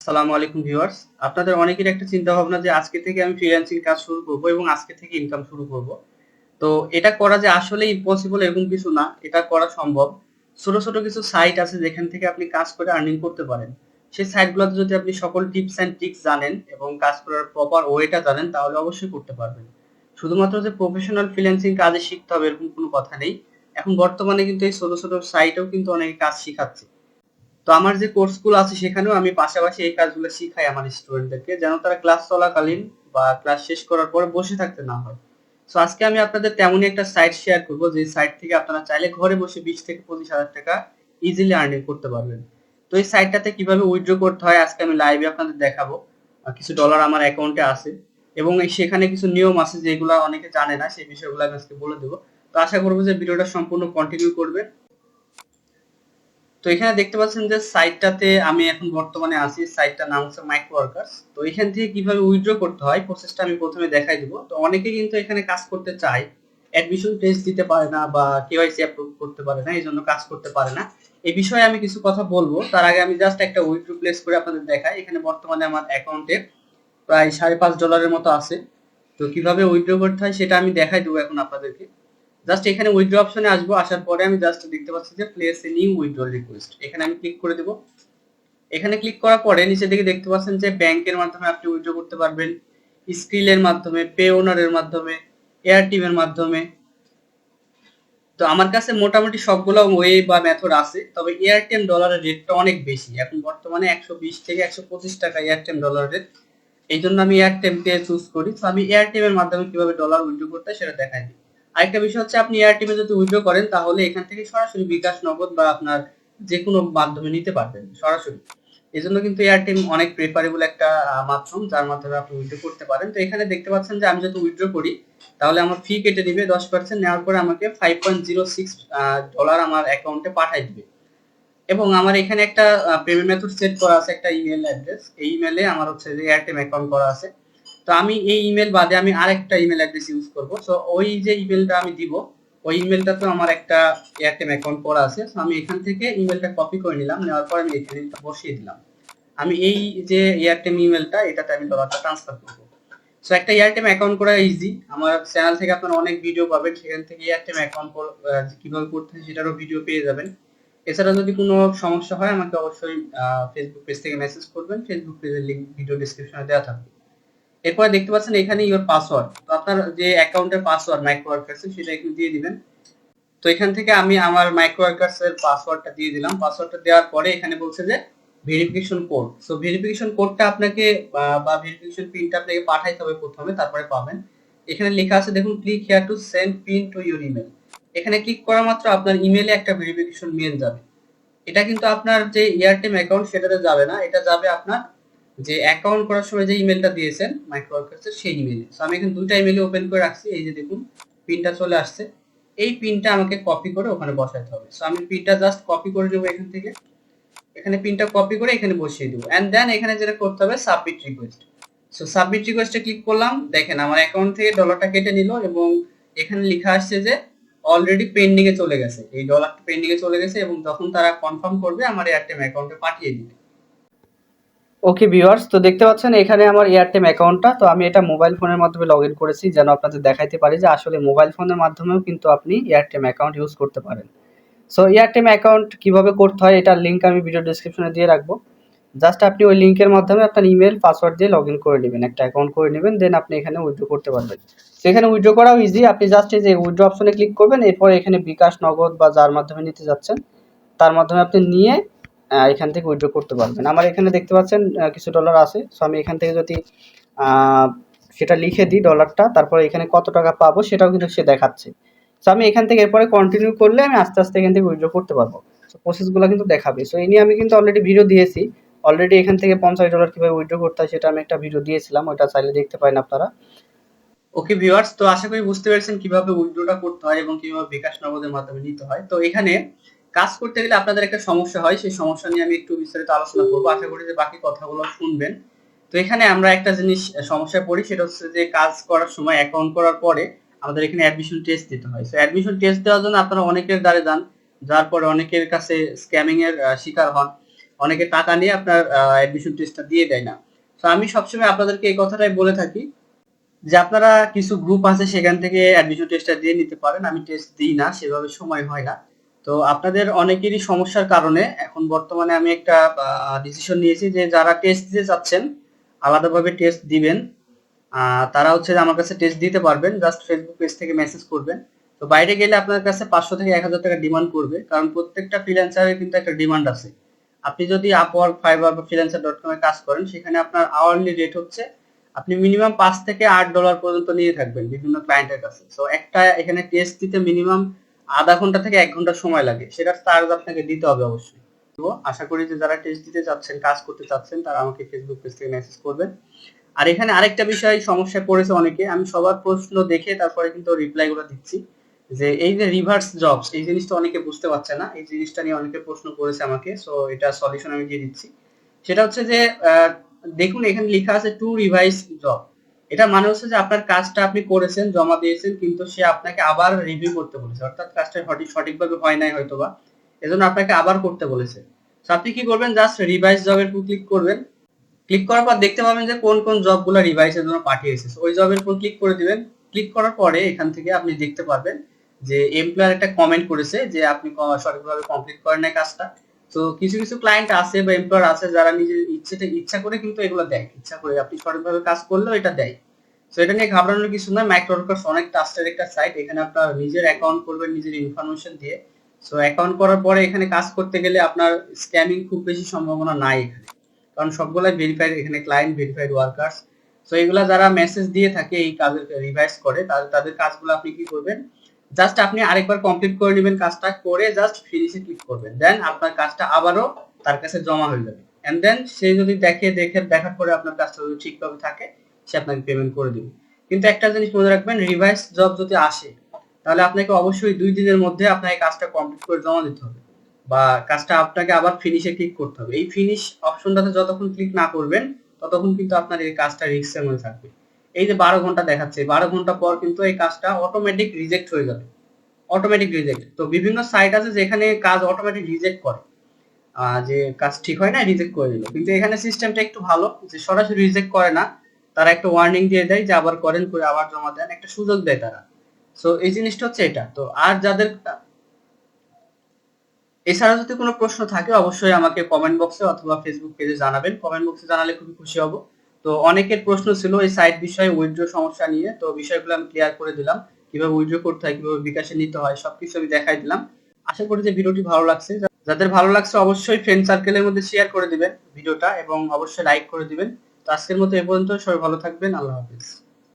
আসসালামু আলাইকুম ভিউয়ার্স। আপনাদের অনেকের একটা চিন্তা ভাবনা যে আজকে থেকে আমি ফ্রিল্যান্সিং কাজ শুরু করব এবং আজকে থেকে ইনকাম শুরু করব। তো এটা করা যে আসলে ইম্পসিবল এরকম কিছু না, এটা করা সম্ভব। ছোট ছোট কিছু সাইট আছে যেখান থেকে আপনি কাজ করে আর্নিং করতে পারেন। সেই সাইটগুলোতে যদি আপনি সকল টিপস এন্ড ট্রিক্স জানেন এবং কাজ করার প্রপার ওয়েটা জানেন তাহলে অবশ্যই করতে পারবেন। শুধুমাত্র যে প্রফেশনাল ফ্রিল্যান্সিং কাজে শিখতে হবে এরকম কোনো কথা নেই। এখন বর্তমানে কিন্তু এই ছোট ছোট সাইটেও কিন্তু অনেকে কাজ শিখাচ্ছে। তো আমার যে কোর্সগুলো আছে সেখানেও আমি পাশাপাশি এই কাজগুলো শিখাই আমার স্টুডেন্টদেরকে, যেন তারা ক্লাস চলাকালীন বা ক্লাস শেষ করার পরে বসে থাকতে না হয়। সো আজকে আমি আপনাদের তেমনই একটা সাইট শেয়ার করব যে সাইট থেকে আপনারা চাইলে ঘরে বসে 20 থেকে 25 হাজার টাকা ইজিলি আর্নিং করতে পারবেন। তো এই সাইটটাতে কিভাবে উইথড্র করতে হয় আজকে আমি লাইভে আপনাদের দেখাবো। কিছু ডলার আমার অ্যাকাউন্টে আছে এবং সেখানে কিছু নিয়ম আছে যেগুলো অনেকে জানে না, সেই বিষয়গুলো আমি আজকে বলে দেবো। তো আশা করবো যে ভিডিওটা সম্পূর্ণ কন্টিনিউ করবেন। তো এখানে দেখতে পাচ্ছেন যে সাইটটাতে আমি এখন বর্তমানে আছি, সাইটটার নাম হচ্ছে মাইক্রোওয়ার্কার্স। তো এখান থেকে কিভাবে উইথড্র করতে হয় প্রসেসটা আমি প্রথমে দেখাই দিব। তো অনেকে কিন্তু এখানে কাজ করতে চায়, অ্যাডমিশন টেস্ট দিতে পারে না বা কেওয়াইসি অ্যাপ্রুভ করতে পারে না, এই জন্য কাজ করতে পারে না। এই বিষয়ে আমি কিছু কথা বলবো, তার আগে আমি জাস্ট একটা উইথড্র প্লেস করে আপনাদের দেখাই। এখানে বর্তমানে আমার অ্যাকাউন্টে প্রায় $5.5 মতো আছে। তো কিভাবে উইথড্র করতে হয় সেটা আমি দেখাই দেবো এখন আপনাদেরকে। জাস্ট এখানে উইথড্র অপশনে আসবো, আসার পরে আমি জাস্ট দেখতে পাচ্ছি যে place a new withdraw request, এখানে আমি ক্লিক করে দেব। এখানে ক্লিক করার পরে নিচে দিকে দেখতে পাচ্ছেন যে ব্যাংকের মাধ্যমে আপনি উইথড্র করতে পারবেন, স্ক্রিলের মাধ্যমে, পে ওনারের মাধ্যমে, এয়ারটিম এর মাধ্যমে। তো আমার কাছে মোটামুটি সবগুলো ওয়ে বা মেথড আছে, তবে এয়ারটেম ডলারের রেটটা অনেক বেশি, এখন বর্তমানে 120 থেকে 125 টাকা এয়ারটেম ডলারের রেট। এই জন্য আমি এয়ারটেম কে চুজ করি। তো আমি এয়ারটেম এর মাধ্যমে কিভাবে ডলার উইথড্র করতে হয় সেটা দেখাই দিই। আরেকটা বিষয় হচ্ছে, আপনি এয়ারটেমে যদি উইথড্র করেন তাহলে এখান থেকে সরাসরি বিকাশ, নগদ বা আপনার যে কোনো মাধ্যমে নিতে পারবেন সরাসরি। এই জন্য কিন্তু এয়ারটেম অনেক প্রেফারেবল একটা মাধ্যম যার মাধ্যমে আপনি উইথড্র করতে পারেন। তো এখানে দেখতে পাচ্ছেন যে আমি যদি উইথড্র করি তাহলে আমার ফি কেটে দিবে 10%, নেওয়ার পরে আমাকে $5.06 আমার অ্যাকাউন্টে পাঠাই দিবে। এবং আমার এখানে একটা পেমেন্ট মেথড সেট করা আছে, একটা ইমেল অ্যাড্রেস। এই ইমেলে আমার হচ্ছে যে এয়ারটেল অ্যাকাউন্ট করা আছে। তো আমি এই ইমেল বাদে আমি আরেকটা ইমেল অ্যাড্রেস ইউজ করব। সো ওই যে ইমেলটা আমি দিব, ওই ইমেলটাতে আমার একটা এয়ারটেল অ্যাকাউন্ট করা আছে। সো আমি এখান থেকে ইমেলটা কপি করে নিলাম, নেওয়ার পর আমি এখানে বসিয়ে দিলাম। আমি এই যে এয়ারটেল ইমেলটা, এটাতে আমি ডলারটা ট্রান্সফার করব। সো একটা এয়ারটেল অ্যাকাউন্ট করা ইজি। আমার চ্যানেল থেকে আপনারা অনেক ভিডিও পাবেন, সেখান থেকে এয়ারটেল অ্যাকাউন্ট কিভাবে করতে হয় সেটারও ভিডিও পেয়ে যাবেন। এছাড়া যদি কোনো সমস্যা হয় আমাকে অবশ্যই ফেসবুক পেজ থেকে মেসেজ করবেন, ফেসবুক পেজের লিংক ভিডিও ডেসক্রিপশনে দেওয়া থাকবে। এরপরে দেখতে পাচ্ছেন এখানে ইওর পাসওয়ার্ড। তো আপনার যে অ্যাকাউন্টের পাসওয়ার্ড মাইক্রোওয়ার্কার্স সেটা এখানে দিয়ে দিবেন। তো এখান থেকে আমি আমার মাইক্রোওয়ার্কার্স এর পাসওয়ার্ডটা দিয়ে দিলাম। পাসওয়ার্ডটা দেওয়ার পরে এখানে বলছে যে ভেরিফিকেশন কোড। সো ভেরিফিকেশন কোডটা আপনাকে বা ভেরিফিকেশন পিনটা আপনাকে পাঠাইতে হবে প্রথমে, তারপরে পাবেন। এখানে লেখা আছে দেখুন, click here to send pin to your email. এখানে ক্লিক করা মাত্র আপনার ইমেলে একটা ভেরিফিকেশন মেল যাবে। এটা কিন্তু আপনার যে এয়ারটেল অ্যাকাউন্ট সেটাতে যাবে না, এটা যাবে আপনার যে অ্যাকাউন্ট করার সময় যে ইমেলটা দিয়েছেন মাইক্রোওয়ার্কার্সের সেই ইমেলে। সো আমি এখন দুইটা ইমেলে ওপেন করে রাখছি, এই যে দেখুন পিনটা চলে আসছে। এই পিনটা আমাকে কপি করে ওখানে বসাতে হবে। সো আমি পিনটা জাস্ট কপি করে দেবো এখান থেকে, এখানে পিনটা কপি করে এখানে বসিয়ে দেবো। এন্ড দেন এখানে যেটা করতে হবে সাবমিট রিকোয়েস্ট। সো সাবমিট রিকোয়েস্টে ক্লিক করলাম, দেখেন আমার অ্যাকাউন্ট থেকে ডলারটা কেটে নিল এবং এখানে লেখা আসছে যে অলরেডি পেন্ডিং এ চলে গেছে, এই ডলারটা পেন্ডিং এ চলে গেছে এবং যখন তারা কনফার্ম করবে আমার এয়ারটেল অ্যাকাউন্টে পাঠিয়ে দিবে। ওকে ভিউয়ার্স, তো দেখতে পাচ্ছেন এখানে আমার এয়ারটেল অ্যাকাউন্টটা। তো আমি এটা মোবাইল ফোনের মাধ্যমে লগ ইন করেছি যেন আপনাদের দেখাইতে পারি যে আসলে মোবাইল ফোনের মাধ্যমেও কিন্তু আপনি এয়ারটেল অ্যাকাউন্ট ইউজ করতে পারেন। সো এয়ারটেল অ্যাকাউন্ট কিভাবে করতে হয় এটার লিঙ্ক আমি ভিডিও ডেসক্রিপশনে দিয়ে রাখবো। জাস্ট আপনি ওই লিঙ্কের মাধ্যমে আপনার ইমেল পাসওয়ার্ড দিয়ে লগ ইন করে নেবেন, একটা অ্যাকাউন্ট করে নেবেন, দেন আপনি এখানে উইথড্র করতে পারবেন। তো এখানে উইথড্র করাও ইজি। আপনি জাস্ট এই যে উইথড্র অপশনে ক্লিক করবেন, এরপর এখানে বিকাশ, নগদ বা যার মাধ্যমে নিতে যাচ্ছেন তার মাধ্যমে আপনি নিয়ে এখান থেকে উইথড্র করতে পারবেন। আমার এখানে দেখতে পাচ্ছেন কিছু ডলার আছে। সো আমি এখান থেকে যদি সেটা লিখে দিই ডলারটা, তারপরে এখানে কত টাকা পাবো সেটাও কিন্তু সে দেখাচ্ছে। সো আমি এখান থেকে এরপরে কন্টিনিউ করলে আমি আস্তে আস্তে এখান থেকে উইথড্র করতে পারবো। সো প্রসেসগুলো কিন্তু দেখাবে। সো এই নিয়ে আমি কিন্তু অলরেডি ভিডিও দিয়েছি। অলরেডি এখান থেকে $50 কিভাবে উইথড্র করতে হয় সেটা আমি একটা ভিডিও দিয়েছিলাম, ওটা চাইলে দেখতে পারেন আপনারা। ওকে ভিউয়ার্স, তো আশা করি বুঝতে পেরেছেন কিভাবে উইথড্রটা করতে হয় এবং কিভাবে বিকাশ, নগদের মাধ্যমে নিতে হয়। তো এখানে কাজ করতে গেলে আপনাদের একটা সমস্যা হয়, সেই সমস্যা নিয়ে আমি একটু বিস্তারিত আলোচনা করবো, আশা করি যে বাকি কথাগুলো শুনবেন। তো এখানে আমরা একটা জিনিস সমস্যায় পড়ি, সেটা হচ্ছে যে কাজ করার সময় অ্যাকাউন্ট করার পরে আমাদের এখানে অ্যাডমিশন টেস্ট দিতে হয়। তো অ্যাডমিশন টেস্ট দেওয়ার জন্য আপনারা অনেকের দ্বারে যান, যার পরে অনেকের কাছে স্ক্যামিং এর শিকার হন। অনেকে টাকা নিয়ে আপনার অ্যাডমিশন টেস্টটা দিয়ে দেয় না। তো আমি সবসময় আপনাদেরকে এই কথাটাই বলে থাকি যে আপনারা কিছু গ্রুপ আছে সেখান থেকে অ্যাডমিশন টেস্টটা দিয়ে নিতে পারেন। আমি টেস্ট দিই না, সেভাবে সময় হয় না। তো আপনাদের অনেকেরই সমস্যার কারণে এখন বর্তমানে আমি একটা ডিসিশন নিয়েছি যে যারা টেস্ট দিতে চাচ্ছেন, আলাদাভাবে টেস্ট দিবেন, তারা হচ্ছে যে আমার কাছে টেস্ট দিতে পারবেন। জাস্ট ফেসবুক পেজ থেকে মেসেজ করবেন। তো বাইরে গেলে আপনার কাছে 500 থেকে 1000 টাকা ডিমান্ড করবে, কারণ প্রত্যেকটা ফ্রিল্যান্সারের কিন্তু একটা ডিমান্ড আছে। আপনি যদি আপওয়ার্ক, ফাইবার বা freelancer.com এ কাজ করেন, সেখানে আপনার আওয়ারলি রেট হচ্ছে আপনি মিনিমাম $5 থেকে $8 পর্যন্ত নিয়ে থাকবেন বিভিন্ন ক্লায়েন্টের কাছে। সো একটা এখানে টেস্ট দিতে মিনিমাম আধা ঘন্টা থেকে 1 ঘন্টা সময় লাগে, সেটার চার্জ আপনাকে দিতে হবে অবশ্যই। তো আশা করি যে যারা টেস্ট দিতে চাচ্ছেন, কাজ করতে চাচ্ছেন, তারা আমাকে ফেসবুক পেজ থেকে মেসেজ করবেন। আর এখানে আরেকটা বিষয় সমস্যায় পড়েছে অনেকে, আমি সবার প্রশ্ন দেখে তারপরে কিন্তু রিপ্লাই গুলো দিচ্ছি, যে এই যে রিভার্স জবস, এই জিনিসটা অনেকে বুঝতে পারছে না। এই জিনিসটা নিয়ে অনেকে প্রশ্ন করেছে আমাকে, সো এটা সলিউশন আমি দিয়ে দিচ্ছি। সেটা হচ্ছে যে দেখুন এখানে লেখা আছে টু রিভাইস জব। এটা মানে হচ্ছে যে আপনার কাজটা আপনি করেছেন, জমা দিয়েছেন, কিন্তু সে আপনাকে আবার রিভিউ করতে বলেছে, অর্থাৎ কাজটা সঠিকভাবে হয় নাই হয়তোবা, এজন্য আপনাকে আবার করতে বলেছে। তো আপনি কি করবেন, জাস্ট রিভাইস জবের উপর ক্লিক করবেন। ক্লিক করার পর দেখতে পাবেন যে কোন কোন জবগুলো রিভাইসের জন্য পাঠিয়েছে। ওই জবের উপর ক্লিক করে দিবেন। ক্লিক করার পরে এখান থেকে আপনি দেখতে পারবেন যে এমপ্লয়ার একটা কমেন্ট করেছে যে আপনি সঠিকভাবে কমপ্লিট করেন না কাজটা। তো কিছু কিছু ক্লায়েন্ট আছে বা এমপ্লয়ার আছে যারা নিজের ইচ্ছা করে কিন্তু এগুলো দেয়, ইচ্ছা করে আপনি সঠিকভাবে কাজ করলেও এটা দেয়। তো এটা নিয়ে ঘাবড়ানোর কিছু নয়। মাইক্রোওয়ার্কার্স অনেক ট্রাস্টেড একটা সাইট। এখানে আপনার নিজের অ্যাকাউন্ট করবেন নিজের ইনফরমেশন দিয়ে। সো অ্যাকাউন্ট করার পরে এখানে কাজ করতে গেলে আপনার স্ক্যামিং খুব বেশি সম্ভাবনা নাই এখানে, কারণ সবগুলাই ভেরিফাইড, এখানে ক্লায়েন্ট ভেরিফাইড ওয়ার্কার্স। সো এগুলা যারা মেসেজ দিয়ে থাকে এই কাজের রিভাইজ করে, তাদের কাজগুলো আপনি কি করবেন, জাস্ট আপনি আরেকবার কমপ্লিট করে নেবেন, কাজটা করে জাস্ট ফিনিশে ক্লিক করবেন, দেন আপনার কাজটা আবারও তার কাছে জমা হয়ে যাবে। এন্ড দেন সে যদি দেখার পরে আপনার কাজটা যদি ঠিকভাবে থাকে, সে আপনাকে পেমেন্ট করে দিবে। কিন্তু একটা জিনিস মনে রাখবেন, রিভাইস জব যদি আসে, তাহলে আপনাকে অবশ্যই 2 দিনের মধ্যে আপনাকে কাজটা কমপ্লিট করে জমা দিতে হবে, বা কাজটা আপনাকে আবার ফিনিশে ক্লিক করতে হবে। এই ফিনিশ অপশনটাতে যতক্ষণ ক্লিক না করবেন, ততক্ষণ কিন্তু আপনার এই কাজটা রিস্কের মধ্যে থাকবে। এই যে 12 ঘন্টা দেখাচ্ছে, 12 ঘন্টা পর কিন্তু এই কাজটা অটোমেটিক রিজেক্ট হয়ে যাবে। Automatic reject. তো বিভিন্ন সাইট আছে যেখানে কাজ অটোমেটিক রিজেক্ট করে, যে কাজ ঠিক হয় না, রিজেক্ট করে দিল। কিন্তু এখানে সিস্টেমটা একটু ভালো, যে সরাসরি রিজেক্ট করে না, তারা একটা ওয়ার্নিং দিয়ে দেয় যে আবার করেন, করে আবার জমা দেন, একটা সুযোগ দেয় তারা। সো এই জিনিসটা হচ্ছে এটা। তো আর যাদের এছাড়া যদি কোনো প্রশ্ন থাকে অবশ্যই আমাকে কমেন্ট বক্সে অথবা ফেসবুক পেজে জানাবেন। কমেন্ট বক্সে জানালে খুবই খুশি হব। তো অনেকের প্রশ্ন ছিল এই সাইট বিষয়ে, উইথড্র সমস্যা নিয়ে, তো বিষয়গুলো আমি ক্লিয়ার করে দিলাম। কিভাবে উইথড্র করতে হয়, কিভাবে বিকাশে নিতে হয়, সবকিছু আমি দেখাই দিলাম। আশা করি যে ভিডিওটি ভালো লাগছে। যাদের ভালো লাগছে অবশ্যই ফ্রেন্ড সার্কেলের মধ্যে শেয়ার করে দিবেন ভিডিওটা, এবং অবশ্যই লাইক করে দিবেন। তো আজকের মতো এ পর্যন্ত, সবাই ভালো থাকবেন। আল্লাহ হাফেজ।